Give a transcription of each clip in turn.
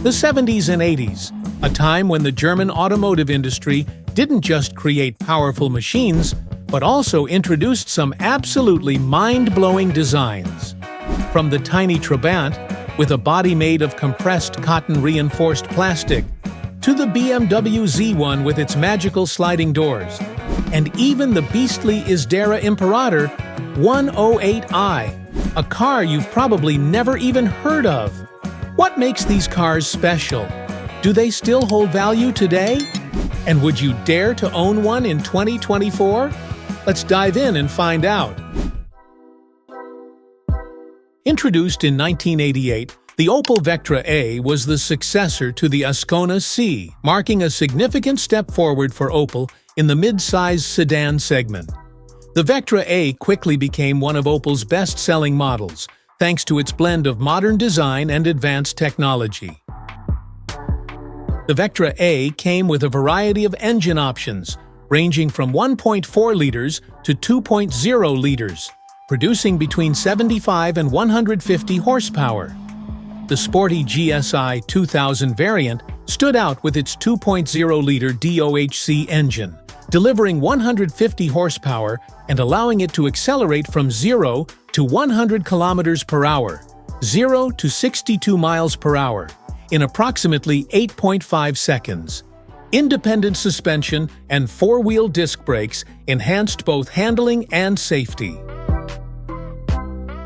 The 70s and 80s, a time when the German automotive industry didn't just create powerful machines, but also introduced some absolutely mind-blowing designs. From the tiny Trabant, with a body made of compressed cotton-reinforced plastic, to the BMW Z1 with its magical sliding doors, and even the beastly Isdera Imperator 108i, a car you've probably never even heard of. What makes these cars special? Do they still hold value today? And would you dare to own one in 2024? Let's dive in and find out. Introduced in 1988, the Opel Vectra A was the successor to the Ascona C, marking a significant step forward for Opel in the mid-size sedan segment. The Vectra A quickly became one of Opel's best-selling models, thanks to its blend of modern design and advanced technology. The Vectra A came with a variety of engine options, ranging from 1.4 liters to 2.0 liters, producing between 75 and 150 horsepower. The sporty GSI 2000 variant stood out with its 2.0-liter DOHC engine, delivering 150 horsepower and allowing it to accelerate from 0 to 100 kilometers per hour, 0 to 62 miles per hour, in approximately 8.5 seconds. Independent suspension and four-wheel disc brakes enhanced both handling and safety.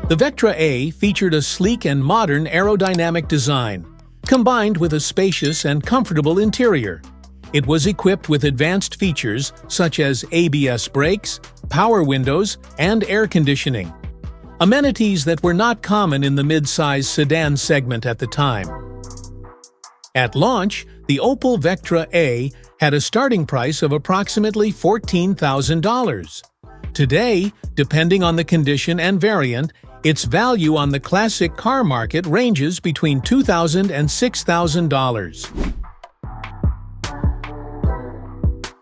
The Vectra A featured a sleek and modern aerodynamic design, combined with a spacious and comfortable interior. It was equipped with advanced features such as ABS brakes, power windows, and air conditioning, amenities that were not common in the mid-size sedan segment at the time. At launch, the Opel Vectra A had a starting price of approximately $14,000. Today, depending on the condition and variant, its value on the classic car market ranges between $2,000 and $6,000.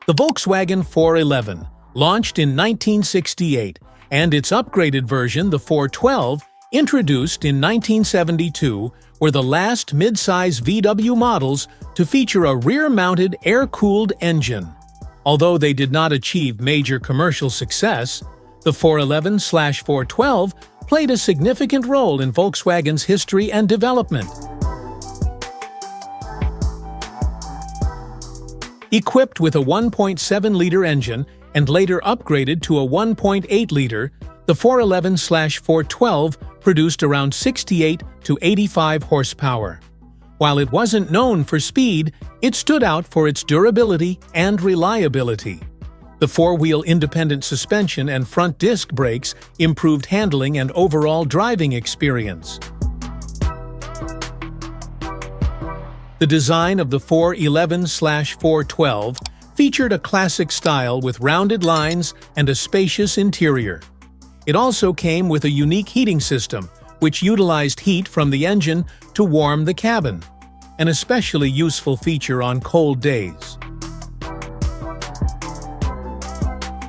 The Volkswagen 411, launched in 1968, and its upgraded version, the 412, introduced in 1972, were the last mid-size VW models to feature a rear-mounted air-cooled engine. Although they did not achieve major commercial success, the 411/412 played a significant role in Volkswagen's history and development. Equipped with a 1.7-liter engine and later upgraded to a 1.8-liter, the 411/412 produced around 68 to 85 horsepower. While it wasn't known for speed, it stood out for its durability and reliability. The four-wheel independent suspension and front disc brakes improved handling and overall driving experience. The design of the 411/412 featured a classic style with rounded lines and a spacious interior. It also came with a unique heating system, which utilized heat from the engine to warm the cabin, an especially useful feature on cold days.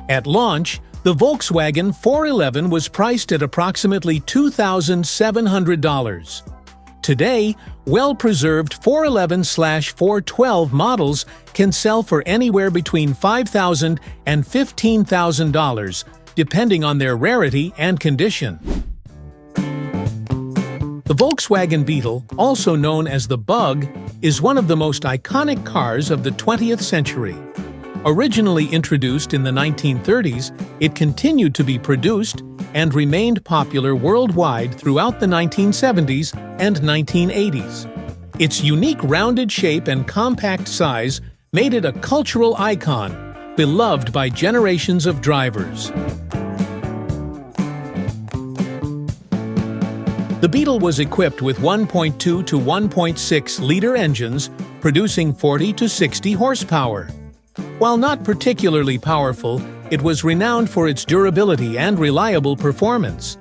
At launch, the Volkswagen 411 was priced at approximately $2,700. Today, well-preserved 411/412 models can sell for anywhere between $5,000 and $15,000, depending on their rarity and condition. The Volkswagen Beetle, also known as the Bug, is one of the most iconic cars of the 20th century. Originally introduced in the 1930s, it continued to be produced and remained popular worldwide throughout the 1970s and 1980s. Its unique rounded shape and compact size made it a cultural icon, beloved by generations of drivers. The Beetle was equipped with 1.2 to 1.6-liter engines, producing 40 to 60 horsepower. While not particularly powerful, it was renowned for its durability and reliable performance.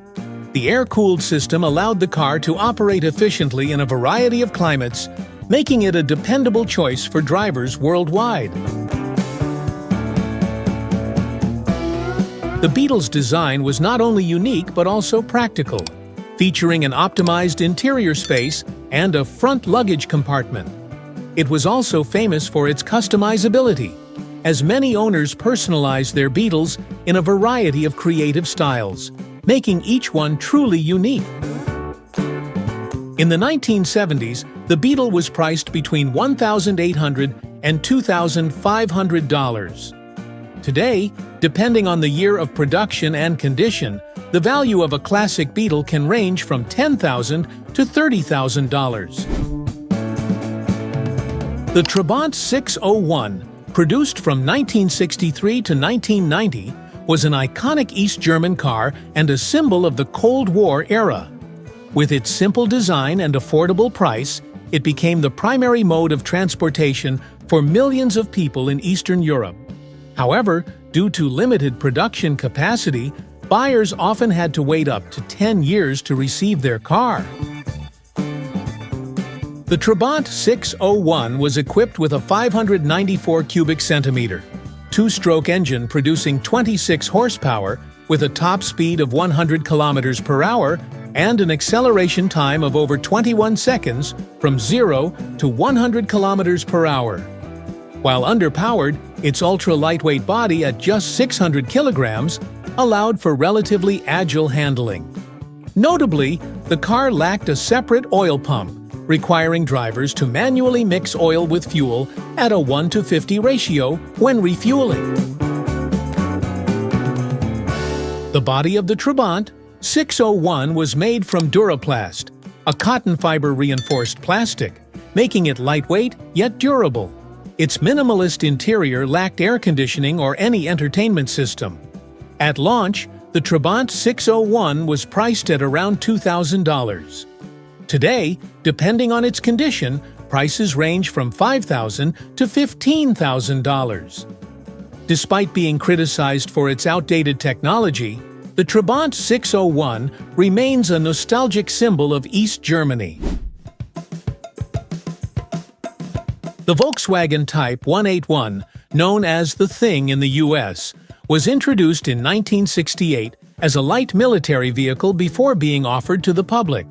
The air-cooled system allowed the car to operate efficiently in a variety of climates, making it a dependable choice for drivers worldwide. The Beetle's design was not only unique but also practical, featuring an optimized interior space and a front luggage compartment. It was also famous for its customizability, as many owners personalized their Beetles in a variety of creative styles, making each one truly unique. In the 1970s, the Beetle was priced between $1,800 and $2,500. Today, depending on the year of production and condition, the value of a classic Beetle can range from $10,000 to $30,000. The Trabant 601, produced from 1963 to 1990, was an iconic East German car and a symbol of the Cold War era. With its simple design and affordable price, it became the primary mode of transportation for millions of people in Eastern Europe. However, due to limited production capacity, buyers often had to wait up to 10 years to receive their car. The Trabant 601 was equipped with a 594 cubic centimeter, two-stroke engine producing 26 horsepower with a top speed of 100 kilometers per hour and an acceleration time of over 21 seconds from 0 to 100 kilometers per hour. While underpowered, its ultra-lightweight body at just 600 kilograms allowed for relatively agile handling. Notably, the car lacked a separate oil pump, requiring drivers to manually mix oil with fuel at a 1:50 ratio when refueling. The body of the Trabant 601 was made from Duraplast, a cotton fiber reinforced plastic, making it lightweight yet durable. Its minimalist interior lacked air conditioning or any entertainment system. At launch, the Trabant 601 was priced at around $2,000. Today, depending on its condition, prices range from $5,000 to $15,000. Despite being criticized for its outdated technology, the Trabant 601 remains a nostalgic symbol of East Germany. The Volkswagen Type 181, known as the Thing in the US, was introduced in 1968 as a light military vehicle before being offered to the public.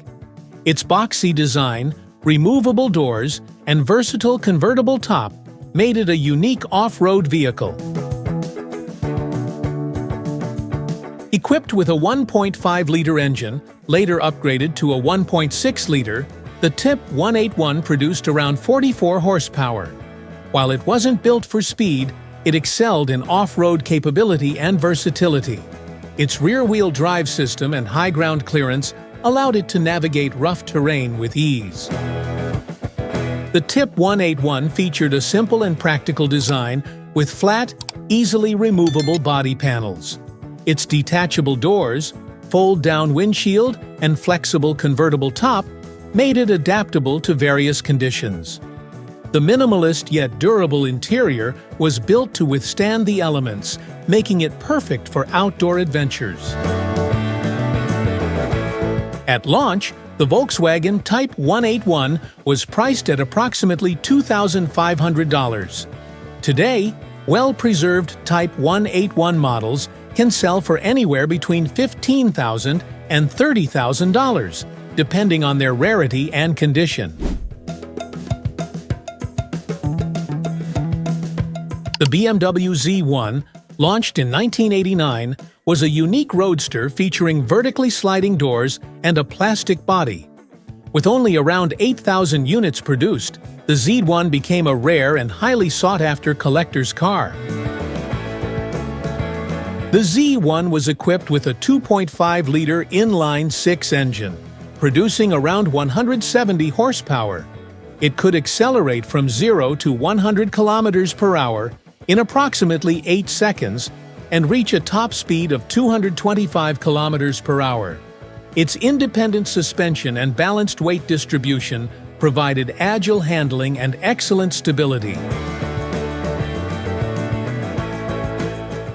Its boxy design, removable doors, and versatile convertible top made it a unique off-road vehicle. Equipped with a 1.5-liter engine, later upgraded to a 1.6-liter, the Type 181 produced around 44 horsepower. While it wasn't built for speed, it excelled in off-road capability and versatility. Its rear-wheel drive system and high ground clearance allowed it to navigate rough terrain with ease. The Type 181 featured a simple and practical design with flat, easily removable body panels. Its detachable doors, fold-down windshield, and flexible convertible top made it adaptable to various conditions. The minimalist yet durable interior was built to withstand the elements, making it perfect for outdoor adventures. At launch, the Volkswagen Type 181 was priced at approximately $2,500. Today, well-preserved Type 181 models can sell for anywhere between $15,000 and $30,000, depending on their rarity and condition. The BMW Z1, launched in 1989, was a unique roadster featuring vertically sliding doors and a plastic body. With only around 8,000 units produced, the Z1 became a rare and highly sought-after collector's car. The Z1 was equipped with a 2.5-liter inline-six engine, producing around 170 horsepower. It could accelerate from 0 to 100 kilometers per hour in approximately 8 seconds and reach a top speed of 225 kilometers per hour. Its independent suspension and balanced weight distribution provided agile handling and excellent stability.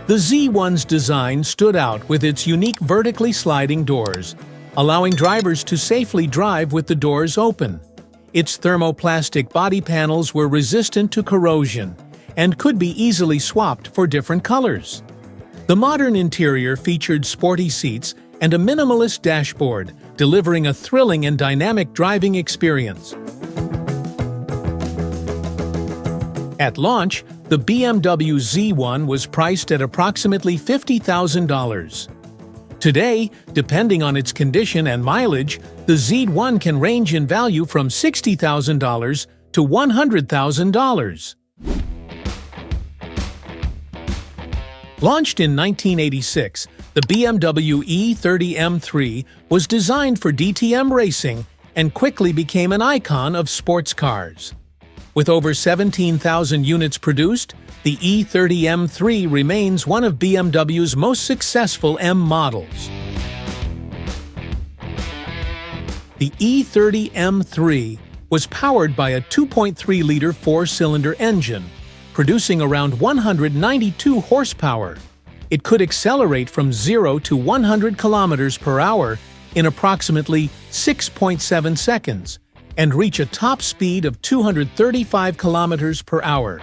The Z1's design stood out with its unique vertically sliding doors, allowing drivers to safely drive with the doors open. Its thermoplastic body panels were resistant to corrosion and could be easily swapped for different colors. The modern interior featured sporty seats and a minimalist dashboard, delivering a thrilling and dynamic driving experience. At launch, the BMW Z1 was priced at approximately $50,000. Today, depending on its condition and mileage, the Z1 can range in value from $60,000 to $100,000. Launched in 1986, the BMW E30 M3 was designed for DTM racing and quickly became an icon of sports cars. With over 17,000 units produced, the E30 M3 remains one of BMW's most successful M models. The E30 M3 was powered by a 2.3-liter four-cylinder engine, producing around 192 horsepower. It could accelerate from 0 to 100 kilometers per hour in approximately 6.7 seconds and reach a top speed of 235 kilometers per hour.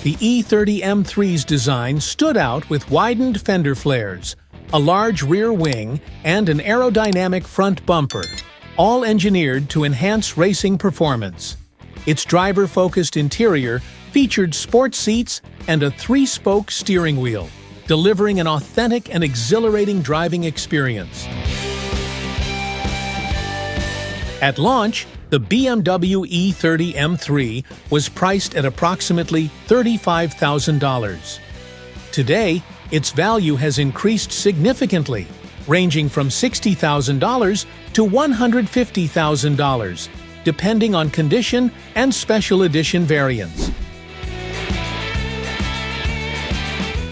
The E30 M3's design stood out with widened fender flares, a large rear wing, and an aerodynamic front bumper, all engineered to enhance racing performance. Its driver-focused interior featured sports seats and a 3-spoke steering wheel, delivering an authentic and exhilarating driving experience. At launch, the BMW E30 M3 was priced at approximately $35,000. Today, its value has increased significantly, ranging from $60,000 to $150,000, depending on condition and special edition variants.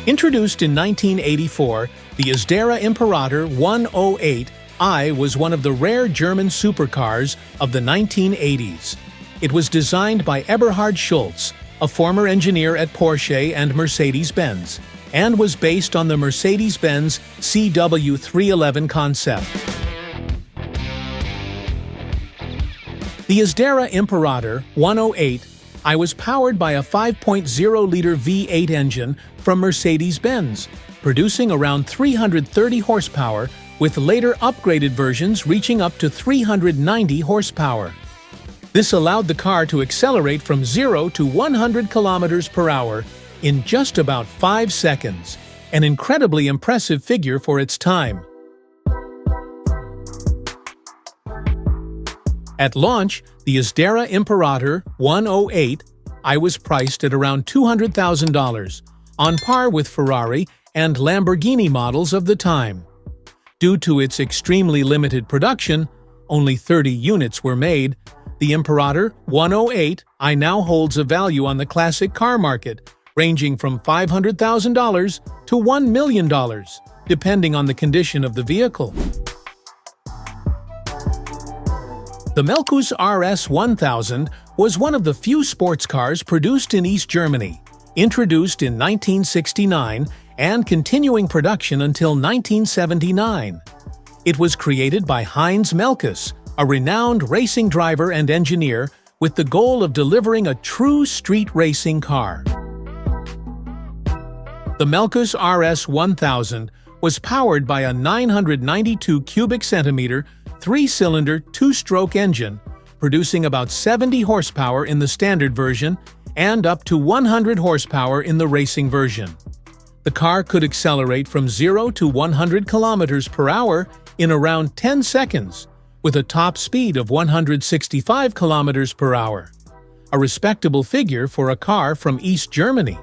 Introduced in 1984, the Isdera Imperator 108i was one of the rare German supercars of the 1980s. It was designed by Eberhard Schulz, a former engineer at Porsche and Mercedes-Benz, and was based on the Mercedes-Benz CW311 concept. The Isdera Imperator 108i was powered by a 5.0-liter V8 engine from Mercedes-Benz, producing around 330 horsepower, with later upgraded versions reaching up to 390 horsepower. This allowed the car to accelerate from 0 to 100 kilometers per hour in just about 5 seconds, an incredibly impressive figure for its time. At launch, the Isdera Imperator 108i was priced at around $200,000, on par with Ferrari and Lamborghini models of the time. Due to its extremely limited production, only 30 units were made. The Imperator 108i now holds a value on the classic car market, ranging from $500,000 to $1 million, depending on the condition of the vehicle. The Melkus RS 1000 was one of the few sports cars produced in East Germany, introduced in 1969 and continuing production until 1979. It was created by Heinz Melkus, a renowned racing driver and engineer, with the goal of delivering a true street racing car. The Melkus RS 1000 was powered by a 992 cubic centimeter, 3-cylinder, 2-stroke engine, producing about 70 horsepower in the standard version and up to 100 horsepower in the racing version. The car could accelerate from 0 to 100 kilometers per hour in around 10 seconds, with a top speed of 165 kilometers per hour, a respectable figure for a car from East Germany.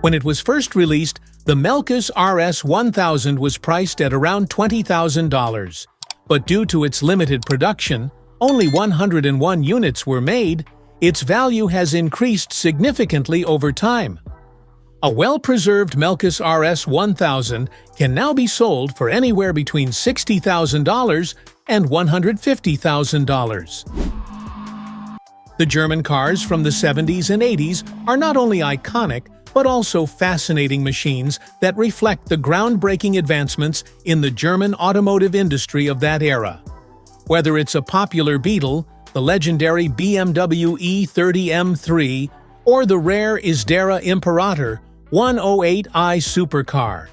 When it was first released, the Melkus RS 1000 was priced at around $20,000, but due to its limited production, only 101 units were made. Its value has increased significantly over time. A well-preserved Melkus RS 1000 can now be sold for anywhere between $60,000 and $150,000. The German cars from the 70s and 80s are not only iconic, but also fascinating machines that reflect the groundbreaking advancements in the German automotive industry of that era. Whether it's a popular Beetle, the legendary BMW E30 M3, or the rare Isdera Imperator 108i supercar,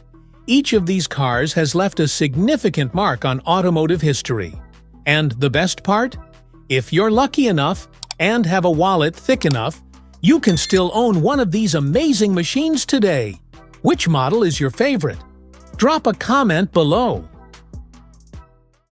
Each of these cars has left a significant mark on automotive history. And the best part? If you're lucky enough and have a wallet thick enough, you can still own one of these amazing machines today. Which model is your favorite? Drop a comment below.